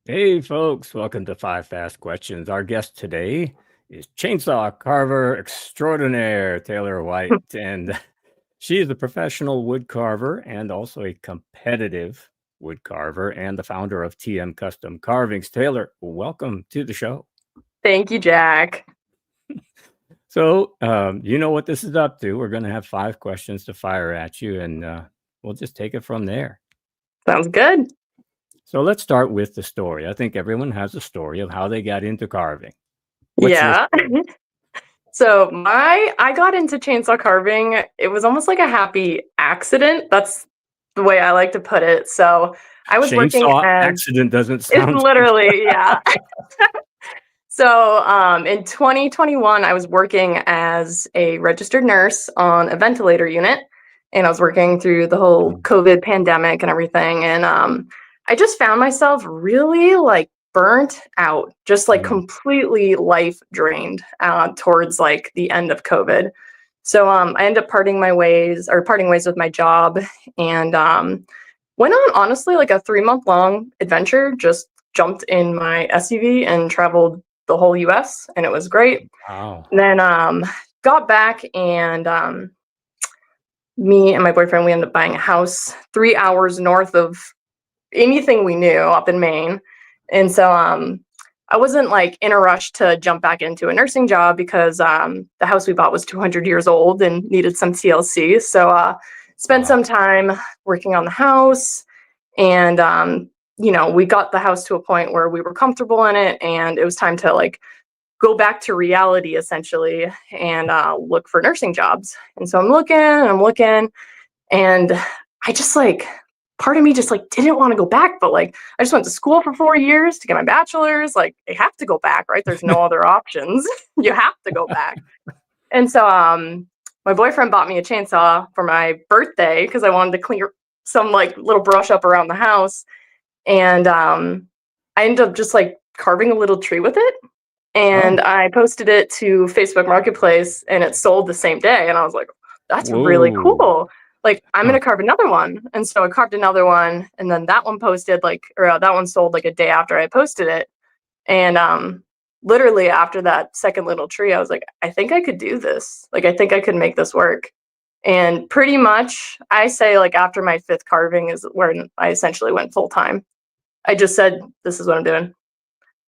Hey, folks, welcome to Five Fast Questions. Our guest today is chainsaw carver extraordinaire Taylor White, and she is a professional wood carver and also a competitive wood carver and the founder of TM Custom Carvings. Taylor, welcome to the show. Thank you, Jack. So, you know what this is up to. We're going to have 5 questions to fire at you, and we'll just take it from there. Sounds good. So, let's start with the story. I think everyone has a story of how they got into carving. What's your Yeah. story? So I got into chainsaw carving. It was almost like a happy accident. That's the way I like to put it. So I was working Chainsaw as accident doesn't it's sound too literally, yeah. So in 2021, I was working as a registered nurse on a ventilator unit, and I was working through the whole good. COVID pandemic and everything. And I just found myself really like burnt out, just like Mm. completely life drained towards like the end of COVID. So I ended up parting ways with my job, and went on honestly like a 3 month long adventure. Just jumped in my SUV and traveled the whole US, and it was great. Wow. And then got back, and me and my boyfriend, we ended up buying a house 3 hours north of anything we knew up in Maine. And so I wasn't like in a rush to jump back into a nursing job because the house we bought was 200 years old and needed some TLC. So spent Wow. some time working on the house, and we got the house to a point where we were comfortable in it, and it was time to like go back to reality essentially, and look for nursing jobs. And so I'm looking, and I just like, part of me just like didn't want to go back, but like I just went to school for 4 years to get my bachelor's. Like I have to go back, right? There's no other options. You have to go back. And so my boyfriend bought me a chainsaw for my birthday because I wanted to clear some like little brush up around the house. And I ended up just like carving a little tree with it. Oh, And I posted it to Facebook Marketplace, and it sold the same day. And I was like, that's really whoa. cool. Like, I'm Huh. going to carve another one. And so I carved another one. And then that one posted like, or that one sold like a day after I posted it. And literally after that second little tree, I was like, I think I could do this. Like, I think I could make this work. And pretty much, I say like after my fifth carving is when I essentially went full time. I just said, this is what I'm doing.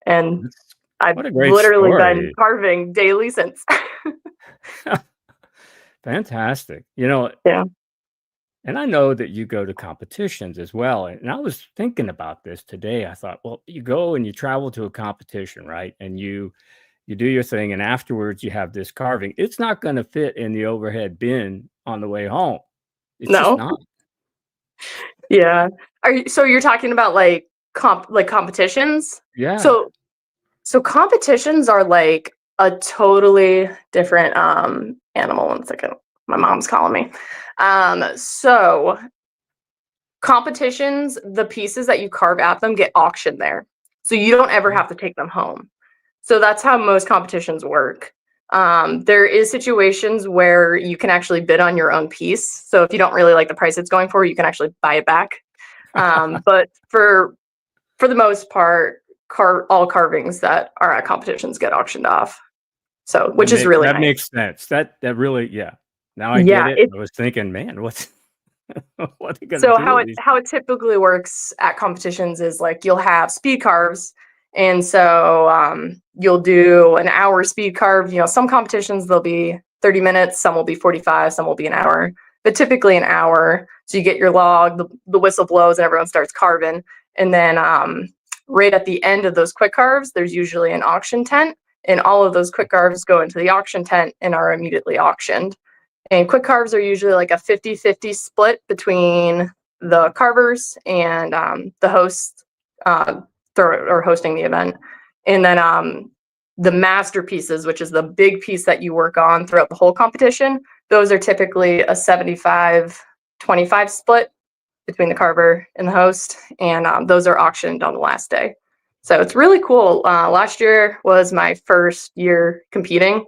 And That's I've what a great literally been story. carving daily since. Fantastic. Yeah. And I know that you go to competitions as well. And I was thinking about this today. I thought, well, you go and you travel to a competition, right? And you do your thing, and afterwards you have this carving. It's not going to fit in the overhead bin on the way home. It's just No. not. Yeah. So you're talking about like competitions? Yeah. So competitions are like a totally different animal. One second. My mom's calling me. So competitions, the pieces that you carve at them get auctioned there. So you don't ever Oh. have to take them home. So that's how most competitions work. There is situations where you can actually bid on your own piece. So if you don't really like the price it's going for, you can actually buy it back. But for the most part, all carvings that are at competitions get auctioned off. So which is really That nice. makes sense. That really, yeah. Now I get Yeah, it. it I was thinking, man, what's what are you gonna so do how with it these? how it typically works at competitions is like you'll have speed carves, and so you'll do an hour speed carve. Some competitions they'll be 30 minutes, some will be 45, some will be an hour, but typically an hour. So you get your log, the whistle blows, and everyone starts carving. And then right at the end of those quick carves, there's usually an auction tent, and all of those quick carves go into the auction tent and are immediately auctioned. And quick carves are usually like a 50-50 split between the carvers and the hosts or hosting the event. And then the masterpieces, which is the big piece that you work on throughout the whole competition, those are typically a 75-25 split between the carver and the host. And those are auctioned on the last day. So it's really cool. Last year was my first year competing,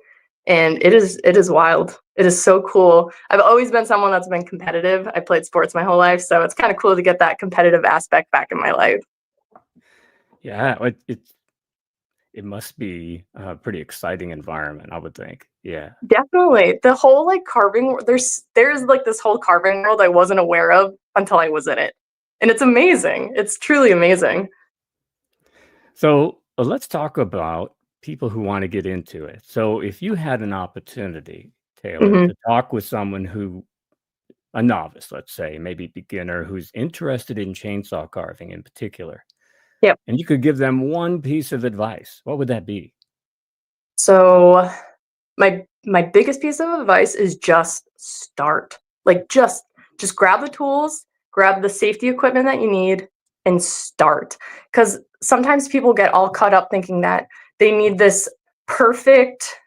and it is wild. It is so cool. I've always been someone that's been competitive. I played sports my whole life, so it's kind of cool to get that competitive aspect back in my life. Yeah, it must be a pretty exciting environment, I would think. Yeah. Definitely. The whole like carving, there's like this whole carving world I wasn't aware of until I was in it. And it's amazing. It's truly amazing. So let's talk about people who want to get into it. So if you had an opportunity, Taylor, Hmm. to talk with someone who, a novice, let's say, maybe beginner, who's interested in chainsaw carving in particular, Yep. and you could give them one piece of advice, what would that be? So my biggest piece of advice is just start. Like just grab the tools, grab the safety equipment that you need and start. Cuz sometimes people get all caught up thinking that they need this perfect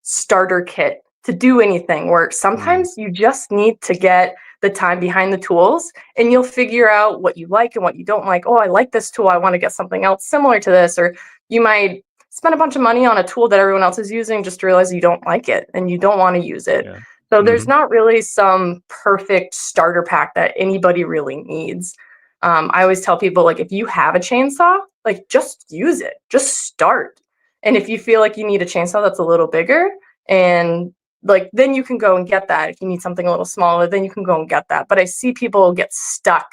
starter kit to do anything, where Mm, sometimes you just need to get the time behind the tools and you'll figure out what you like and what you don't like. Oh, I like this tool, I want to get something else similar to this. Or you might spend a bunch of money on a tool that everyone else is using just to realize you don't like it and you don't want to use it. yeah. So there's Hmm. not really some perfect starter pack that anybody really needs. I always tell people, like, if you have a chainsaw, like, just use it, just start. And if you feel like you need a chainsaw that's a little bigger, and like, then you can go and get that. If you need something a little smaller, then you can go and get that. But I see people get stuck.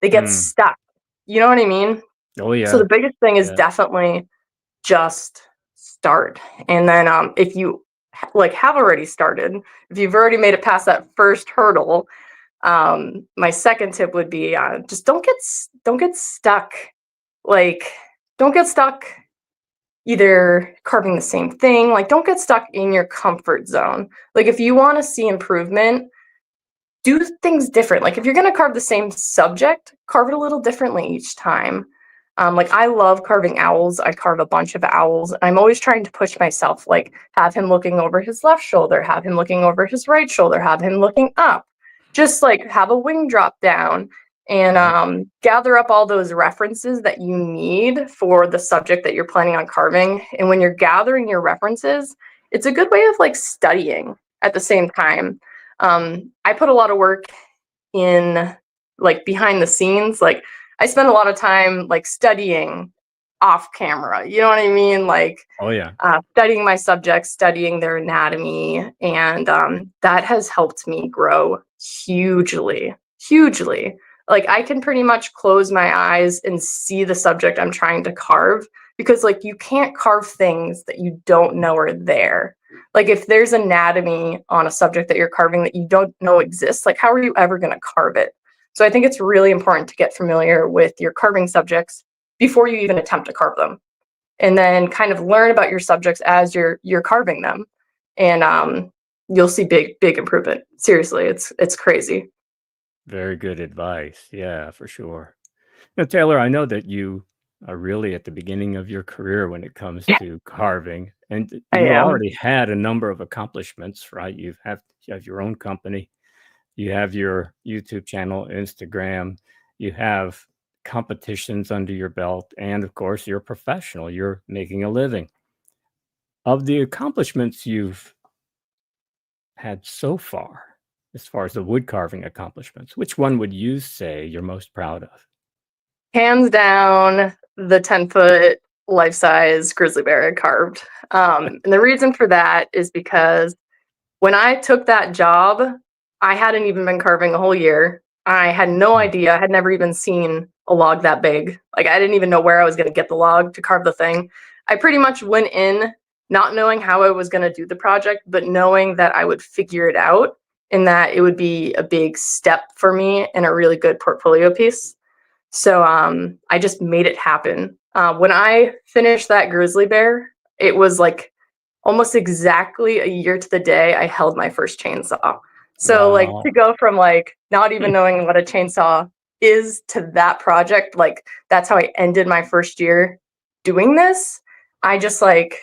They get Mm. stuck. You know what I mean? Oh, So the yeah. biggest thing is Yeah. definitely just start. And then if you like have already started, if you've already made it past that first hurdle, my second tip would be just don't get stuck. Like, don't get stuck either carving the same thing. Like, don't get stuck in your comfort zone. Like, if you want to see improvement, do things different. Like, if you're going to carve the same subject, carve it a little differently each time. Like, I love carving owls. I carve a bunch of owls. I'm always trying to push myself, like, have him looking over his left shoulder, have him looking over his right shoulder, have him looking up. Just like have a wing drop down and Right. gather up all those references that you need for the subject that you're planning on carving. And when you're gathering your references, it's a good way of like studying at the same time. I put a lot of work in like behind the scenes. Like, I spend a lot of time like studying off camera. You know what I mean? Like Oh, yeah. studying my subjects, studying their anatomy, and that has helped me grow hugely, hugely. Like, I can pretty much close my eyes and see the subject I'm trying to carve, because like you can't carve things that you don't know are there. Like, if there's anatomy on a subject that you're carving that you don't know exists, like how are you ever going to carve it? So I think it's really important to get familiar with your carving subjects before you even attempt to carve them, and then kind of learn about your subjects as you're carving them, and you'll see big improvement. Seriously, it's crazy. Very good advice. Yeah, for sure. Now, Taylor, I know that you are really at the beginning of your career when it comes Yeah, to carving, and I you am. already had a number of accomplishments, right? You have your own company, you have your YouTube channel, Instagram, you have competitions under your belt, and of course, you're a professional. You're making a living. Of the accomplishments you've had so far as the wood carving accomplishments, which one would you say you're most proud of? Hands down, the 10-foot life size grizzly bear I carved. And the reason for that is because when I took that job, I hadn't even been carving a whole year. I had no Mm, idea. I had never even seen a log that big. Like, I didn't even know where I was going to get the log to carve the thing. I pretty much went in not knowing how I was going to do the project, but knowing that I would figure it out and that it would be a big step for me and a really good portfolio piece. So I just made it happen. When I finished that grizzly bear, it was like almost exactly a year to the day I held my first chainsaw. So like, to wow. go from like not even knowing what a chainsaw is to that project, like that's how I ended my first year doing this. I just like,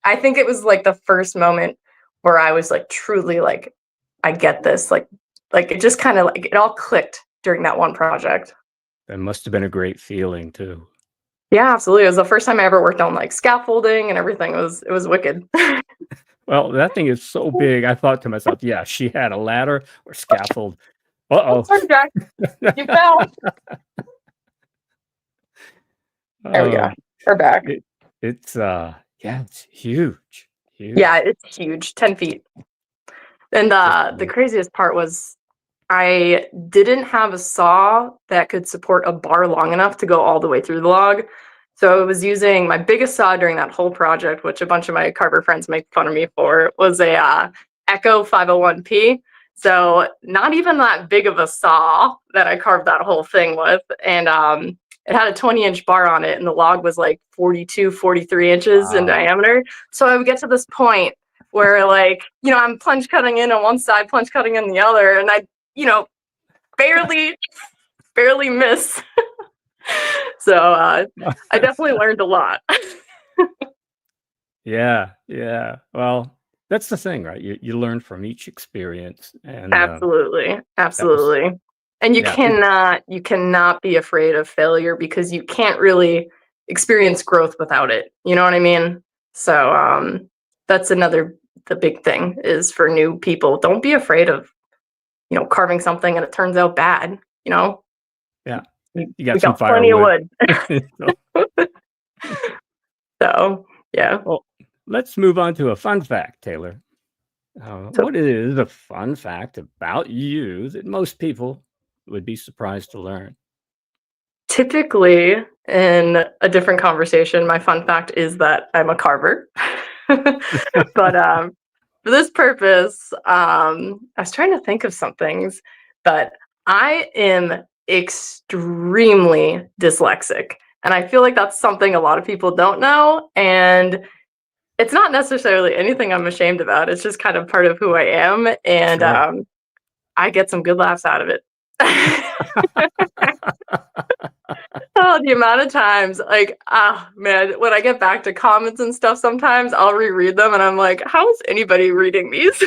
I think it was like the first moment where I was like truly like, I get this. Like it just kind of like it all clicked during that one project. That must have been a great feeling too. Yeah, absolutely. It was the first time I ever worked on like scaffolding and everything. It was wicked. Well, that thing is so big. I thought to myself, yeah, she had a ladder or scaffold. Oh, Uh-oh. sorry, Jack. You fell. There we go. Oh, We're back. it, it's yeah, it's huge, Yeah, huge. it's huge, 10 feet. And Just the craziest part was I didn't have a saw that could support a bar long enough to go all the way through the log. So I was using my biggest saw during that whole project, which a bunch of my carver friends make fun of me for, was a Echo 501P. So not even that big of a saw that I carved that whole thing with. And it had a 20-inch bar on it, and the log was like 42, 43 inches in wow. diameter. So I would get to this point where, like, I'm plunge cutting in on one side, plunge cutting in the other, and I, barely, barely miss. So I definitely learned a lot. Yeah, yeah. Well, that's the thing, right? You learn from each experience, and Absolutely, that was absolutely. And yeah, you cannot be afraid of failure because you can't really experience growth without it. You know what I mean? So that's the big thing is for new people. Don't be afraid of, carving something and it turns out bad. You know, yeah. we, You we got some got plenty of firewood. wood. So, So yeah. well, let's move on to a fun fact, Taylor. So What is a fun fact about you that most people would be surprised to learn? typically in a different conversation, my fun fact is that I'm a carver. But for this purpose, I was trying to think of some things, but I am extremely dyslexic. And I feel like that's something a lot of people don't know. And it's not necessarily anything I'm ashamed about. It's just kind of part of who I am. And Sure. I get some good laughs out of it. Oh, the amount of times, like, man, when I get back to comments and stuff, sometimes I'll reread them and I'm like, how is anybody reading these?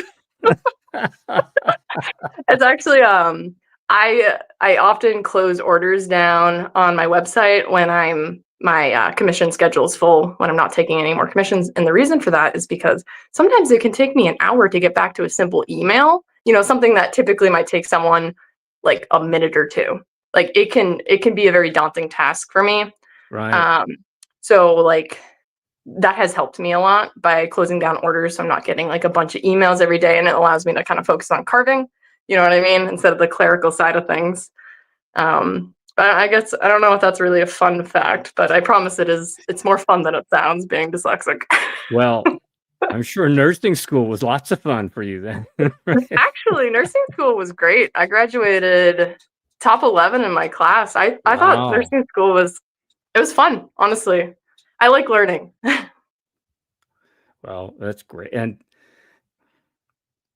It's actually, I often close orders down on my website when my commission schedule is full, when I'm not taking any more commissions. And the reason for that is because sometimes it can take me an hour to get back to a simple email, something that typically might take someone like a minute or two. Like it can be a very daunting task for me. Right. Um, so like that has helped me a lot by closing down orders. So I'm not getting like a bunch of emails every day, and it allows me to kind of focus on carving. You know what I mean? Instead of the clerical side of things. But I guess I don't know if that's really a fun fact, but I promise it is. It's more fun than it sounds being dyslexic. Well, I'm sure nursing school was lots of fun for you then. Right? Actually, nursing school was great. I graduated top 11 in my class. I thought Wow. nursing school was fun, honestly. I like learning. Well, that's great. And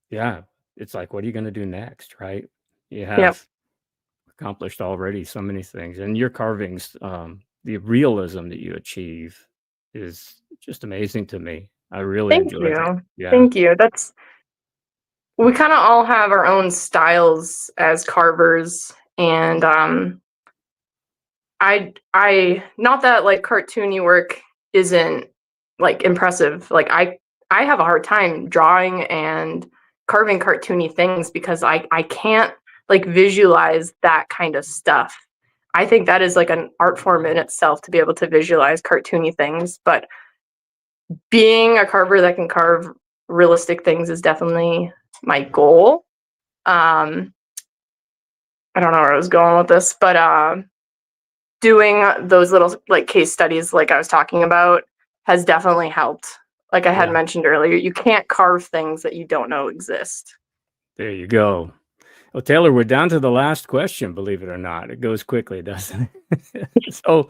yeah, it's like, what are you going to do next, right? You Yep. have accomplished already so many things, and your carvings, the realism that you achieve is just amazing to me. I really Thank enjoy them. you. Yeah. Thank you. We kind of all have our own styles as carvers, and I not that like cartoony work isn't like impressive. Like I have a hard time drawing and carving cartoony things because I can't like visualize that kind of stuff. I think that is like an art form in itself to be able to visualize cartoony things, but being a carver that can carve realistic things is definitely my goal. Um, I don't know where I was going with this, but doing those little like case studies, like I was talking about, has definitely helped. Like I had Yeah. mentioned earlier, you can't carve things that you don't know exist. There you go. Well, Taylor, we're down to the last question, believe it or not. It goes quickly, doesn't it? So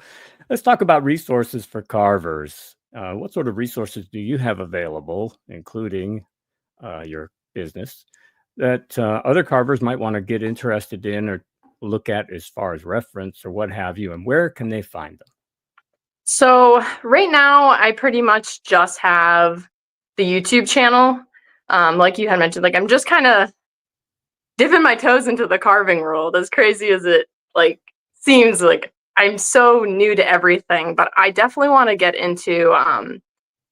let's talk about resources for carvers. What sort of resources do you have available, including your business, that other carvers might want to get interested in or look at as far as reference or what have you? And where can they find them? So right now, I pretty much just have the YouTube channel. Like you had mentioned, like I'm just kind of dipping my toes into the carving world. As crazy as it like seems, like I'm so new to everything, but I definitely want to get into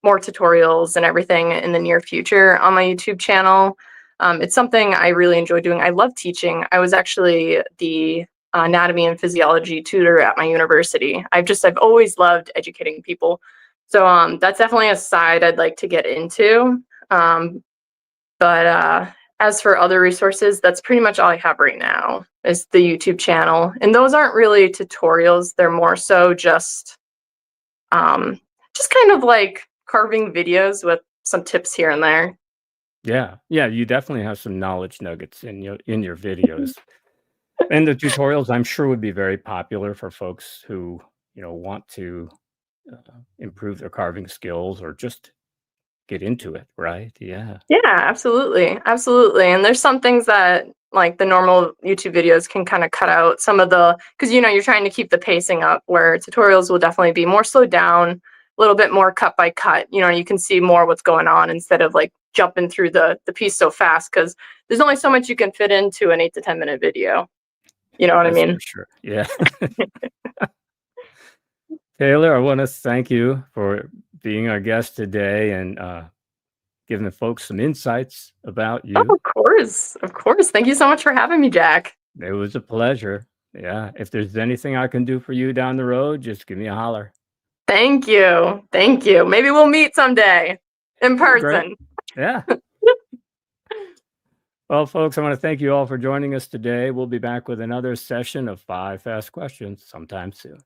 more tutorials and everything in the near future on my YouTube channel. It's something I really enjoy doing. I love teaching. I was actually the anatomy and physiology tutor at my university. I've always loved educating people. So that's definitely a side I'd like to get into. But as for other resources, that's pretty much all I have right now is the YouTube channel. And those aren't really tutorials. They're more so just kind of like carving videos with some tips here and there. Yeah, you definitely have some knowledge nuggets in your videos. And the tutorials, I'm sure, would be very popular for folks who, want to improve their carving skills or just get into it, right? Yeah. Yeah, absolutely. Absolutely. And there's some things that like the normal YouTube videos can kind of cut out some of because you're trying to keep the pacing up, where tutorials will definitely be more slowed down, a little bit more cut by cut. You can see more what's going on instead of like jumping through the piece so fast, because there's only so much you can fit into an 8 to 10 minute video. You know what I That's mean? for sure. Yeah. Taylor, I want to thank you for being our guest today and giving the folks some insights about Oh, you. of course. Of course. Thank you so much for having me, Jack. It was a pleasure. Yeah. If there's anything I can do for you down the road, just give me a holler. Thank you. Thank you. Maybe we'll meet someday in Great. person. Yeah. Well, folks, I want to thank you all for joining us today. We'll be back with another session of 5 Fast Questions sometime soon.